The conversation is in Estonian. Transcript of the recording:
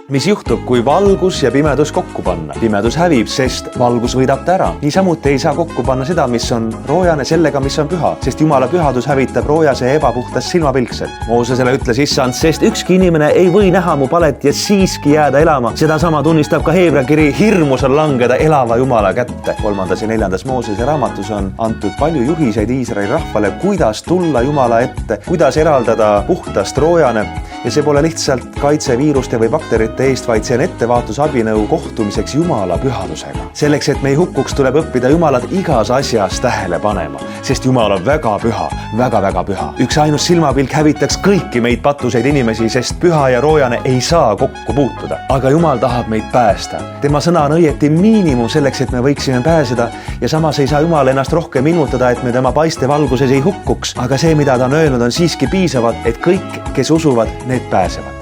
Mis juhtub, kui valgus ja pimedus kokku panna? Pimedus hävib, sest valgus võidab ta ära. Niisamuti ei saa kokku panna seda, mis on roojane sellega, mis on püha, sest Jumala pühadus hävitab roojase ja ebapuhtas silmapilkselt. Moosesele ütles issand, sest ükski inimene ei või näha mu palet ja siiski jääda elama. Seda sama tunnistab ka Heebra kiri, hirmus on langeda elava Jumala kätte. 3. ja 4. Moosese raamatus on antud palju juhiseid Iisraeli rahvale, kuidas tulla Jumala ette, kuidas eraldada puhtast roojane. Ja see pole lihtsalt kaitse viiruste või bakterite eest, vaid see on ettevaatusabinõu kohtumiseks Jumala pühadusega. Selleks, et me ei hukkuks, tuleb õppida Jumalat igas asjas tähele panema, sest Jumal on väga püha, väga püha. Üks ainus silmapilk hävitaks kõiki meid patuseid inimesi, sest püha ja roojane ei saa kokku puutuda. Aga Jumal tahab meid päästa. Tema sõna on õieti miinimum selleks, et me võiksime pääseda ja samas ei saa Jumal ennast rohkem ilmutada, et me tema paiste valguses ei hukkuks. Aga see, mida ta on öelnud, on siiski piisavad, et kõik, kes usuvad, need pääsevad.